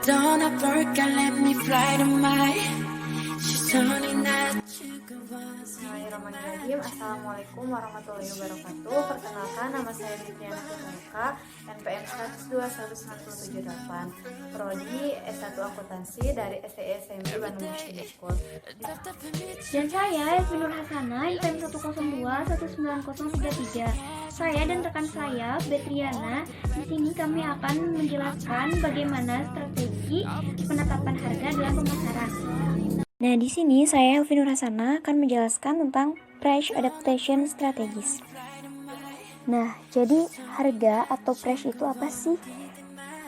Don't I forget, let me fly to my. She's turning that sugar was. Bismillahirrahmanirrahim. Assalamualaikum warahmatullahi wabarakatuh. Perkenalkan, nama saya Fitriana Fitriana, NPM 1021198, Prodi S1 Akuntansi dari STI SMB Bandung Business School. Dan saya Elvi Nur Hasana, NPM 1021933. Saya dan rekan saya, Betriana, di sini kami akan menjelaskan bagaimana strategi penetapan harga dalam pemasaran. Nah, di sini saya Elvi Nur Hasana akan menjelaskan tentang price adaptation strategies. Nah, jadi harga atau price itu apa sih?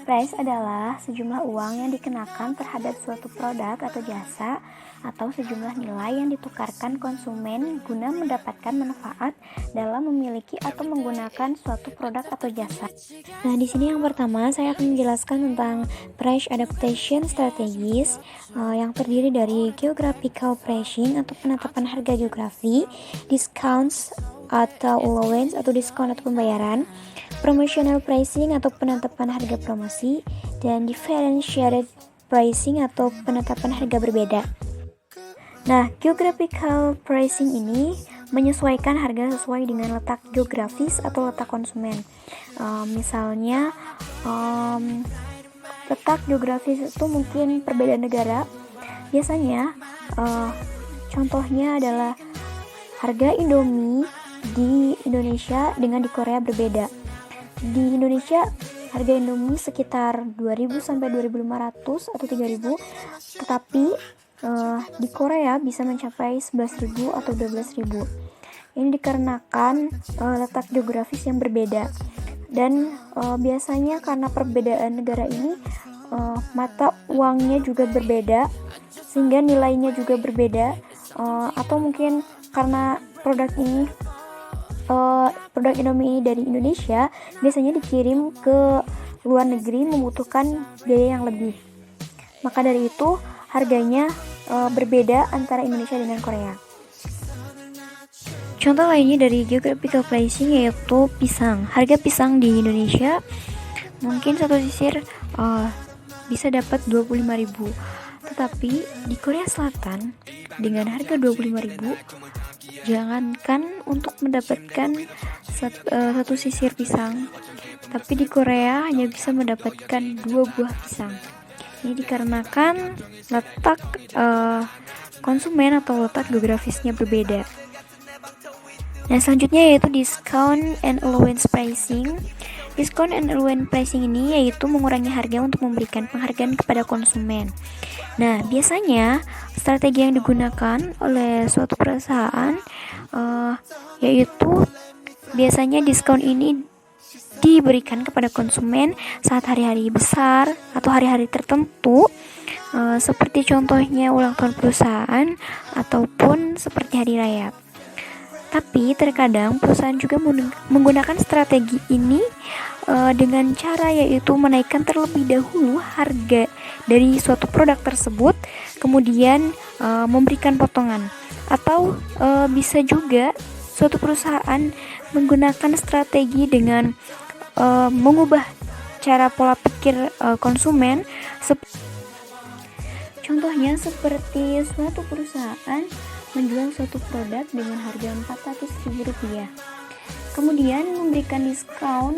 Price adalah sejumlah uang yang dikenakan terhadap suatu produk atau jasa atau sejumlah nilai yang ditukarkan konsumen guna mendapatkan manfaat dalam memiliki atau menggunakan suatu produk atau jasa. Nah, di sini yang pertama saya akan menjelaskan tentang price adaptation strategies yang terdiri dari geographical pricing atau penetapan harga geografi, discounts atau allowance atau diskon atau pembayaran, promotional pricing atau penetapan harga promosi, dan differentiated pricing atau penetapan harga berbeda. Nah, geographical pricing ini menyesuaikan harga sesuai dengan letak geografis atau letak konsumen. Misalnya, letak geografis itu mungkin perbedaan negara. Biasanya, contohnya adalah harga Indomie di Indonesia dengan di Korea berbeda. Di Indonesia harga Indomie sekitar 2.000 sampai 2.500 atau 3.000, tetapi di Korea bisa mencapai 11.000 atau 12.000. Ini dikarenakan letak geografis yang berbeda, dan biasanya karena perbedaan negara ini mata uangnya juga berbeda sehingga nilainya juga berbeda, atau mungkin karena produk Indomie ini dari Indonesia biasanya dikirim ke luar negeri membutuhkan biaya yang lebih. Maka dari itu harganya berbeda antara Indonesia dengan Korea. Contoh lainnya dari geographical pricing yaitu pisang. Harga pisang di Indonesia mungkin satu sisir bisa dapat 25.000. Tetapi di Korea Selatan dengan harga 25.000, jangankan untuk mendapatkan satu sisir pisang, tapi di Korea hanya bisa mendapatkan 2 buah pisang. Ini dikarenakan letak konsumen atau letak geografisnya berbeda. Nah, selanjutnya yaitu discount and allowance pricing. Discount and allowance pricing ini yaitu mengurangi harga untuk memberikan penghargaan kepada konsumen. Nah, biasanya strategi yang digunakan oleh suatu perusahaan yaitu biasanya diskon ini diberikan kepada konsumen saat hari-hari besar atau hari-hari tertentu, seperti contohnya ulang tahun perusahaan ataupun seperti hari raya. Tapi terkadang perusahaan juga menggunakan strategi ini dengan cara yaitu menaikkan terlebih dahulu harga dari suatu produk tersebut, kemudian memberikan potongan. Atau bisa juga suatu perusahaan menggunakan strategi dengan mengubah cara pola pikir konsumen. Contohnya seperti suatu perusahaan menjual suatu produk dengan harga Rp400.000, kemudian memberikan diskon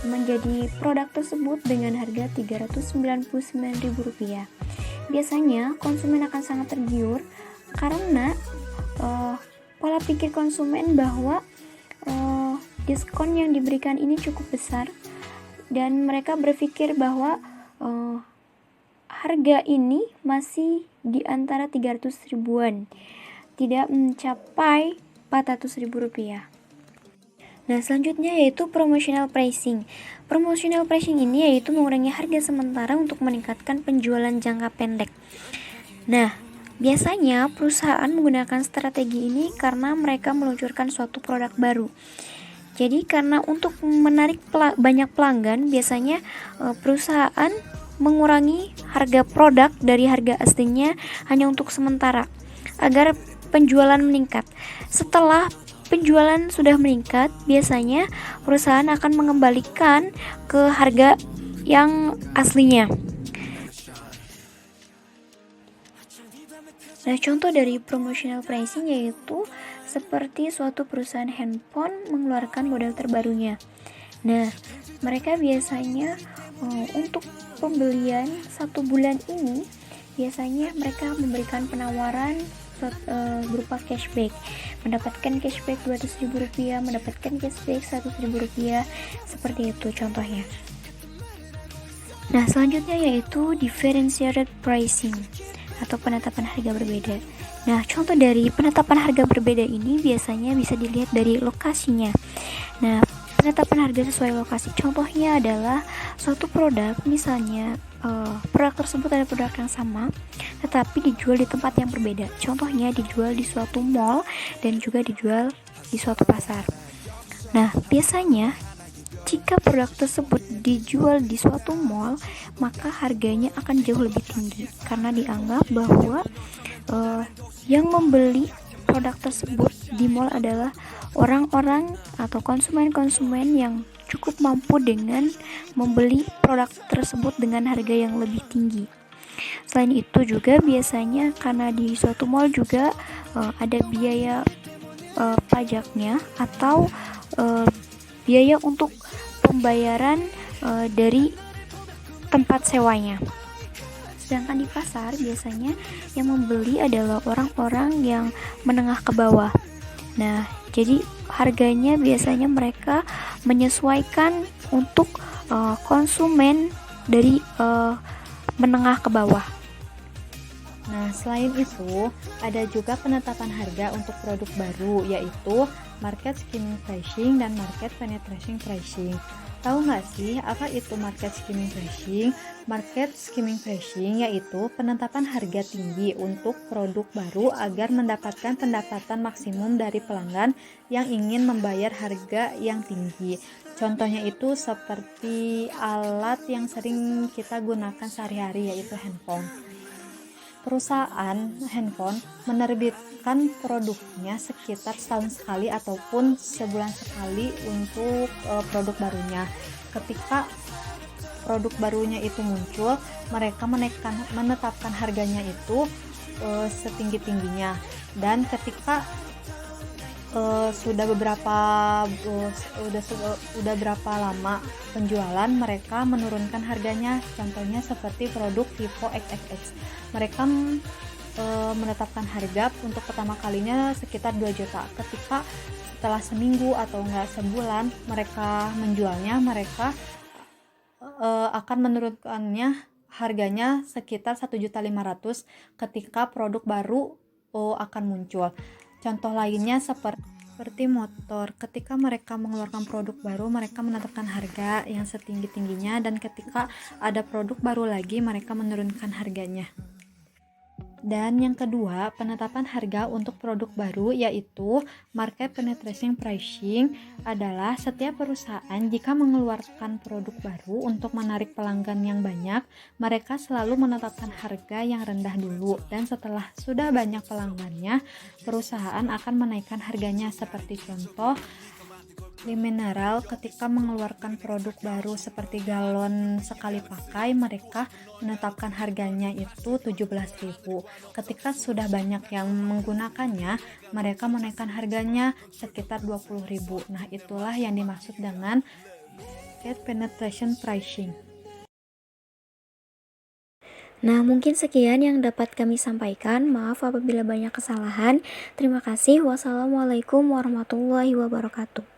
menjadi produk tersebut dengan harga Rp399.000. Biasanya konsumen akan sangat tergiur karena pola pikir konsumen bahwa diskon yang diberikan ini cukup besar, dan mereka berpikir bahwa harga ini masih di antara 300 ribuan, tidak mencapai Rp400.000. Nah, selanjutnya yaitu promotional pricing. Promotional pricing ini yaitu mengurangi harga sementara untuk meningkatkan penjualan jangka pendek. Nah, biasanya perusahaan menggunakan strategi ini karena mereka meluncurkan suatu produk baru. Jadi karena untuk menarik banyak pelanggan, biasanya perusahaan mengurangi harga produk dari harga aslinya hanya untuk sementara agar penjualan meningkat. Setelah penjualan sudah meningkat, biasanya perusahaan akan mengembalikan ke harga yang aslinya. Nah, contoh dari promotional pricing yaitu seperti suatu perusahaan handphone mengeluarkan model terbarunya. Nah, mereka biasanya untuk pembelian 1 bulan ini, biasanya mereka memberikan penawaran berupa cashback, mendapatkan cashback Rp200.000, mendapatkan cashback Rp100.000, seperti itu contohnya. Nah, selanjutnya yaitu differentiated pricing atau penetapan harga berbeda. Nah, contoh dari penetapan harga berbeda ini biasanya bisa dilihat dari lokasinya. Nah, penetapan harga sesuai lokasi contohnya adalah suatu produk, misalnya produk tersebut ada produk yang sama tetapi dijual di tempat yang berbeda. Contohnya dijual di suatu mall dan juga dijual di suatu pasar. Nah, biasanya jika produk tersebut dijual di suatu mall, maka harganya akan jauh lebih tinggi karena dianggap bahwa yang membeli produk tersebut di mall adalah orang-orang atau konsumen-konsumen yang cukup mampu dengan membeli produk tersebut dengan harga yang lebih tinggi. Selain itu juga biasanya karena di suatu mall juga ada biaya pajaknya atau biaya untuk pembayaran dari tempat sewanya. Sedangkan di pasar biasanya yang membeli adalah orang-orang yang menengah ke bawah. Nah, jadi harganya biasanya mereka menyesuaikan untuk konsumen dari menengah ke bawah. Nah, selain itu, ada juga penetapan harga untuk produk baru, yaitu market skimming pricing dan market penetration pricing. Tahu nggak sih apa itu market skimming pricing? Market skimming pricing yaitu penetapan harga tinggi untuk produk baru agar mendapatkan pendapatan maksimum dari pelanggan yang ingin membayar harga yang tinggi. Contohnya itu seperti alat yang sering kita gunakan sehari-hari, yaitu handphone. Perusahaan handphone menerbitkan produknya sekitar setahun sekali ataupun sebulan sekali untuk produk barunya. Ketika produk barunya itu muncul, mereka menetapkan harganya itu setinggi-tingginya, dan ketika sudah berapa lama penjualan, mereka menurunkan harganya. Contohnya seperti produk Vivo XXX, mereka menetapkan harga untuk pertama kalinya sekitar 2 juta. Ketika setelah seminggu atau enggak sebulan mereka menjualnya, mereka akan menurunkannya harganya sekitar 1.500.000 ketika produk baru akan muncul. Contoh lainnya seperti motor, ketika mereka mengeluarkan produk baru, mereka menetapkan harga yang setinggi-tingginya, dan ketika ada produk baru lagi, mereka menurunkan harganya. Dan yang kedua, penetapan harga untuk produk baru yaitu market penetration pricing adalah setiap perusahaan jika mengeluarkan produk baru untuk menarik pelanggan yang banyak, mereka selalu menetapkan harga yang rendah dulu, dan setelah sudah banyak pelanggannya, perusahaan akan menaikkan harganya. Seperti contoh, Mineral ketika mengeluarkan produk baru seperti galon sekali pakai, mereka menetapkan harganya itu 17.000. Ketika sudah banyak yang menggunakannya, mereka menaikkan harganya sekitar 20.000. Nah, itulah yang dimaksud dengan market penetration pricing. Nah, mungkin sekian yang dapat kami sampaikan. Maaf apabila banyak kesalahan. Terima kasih. Wassalamualaikum warahmatullahi wabarakatuh.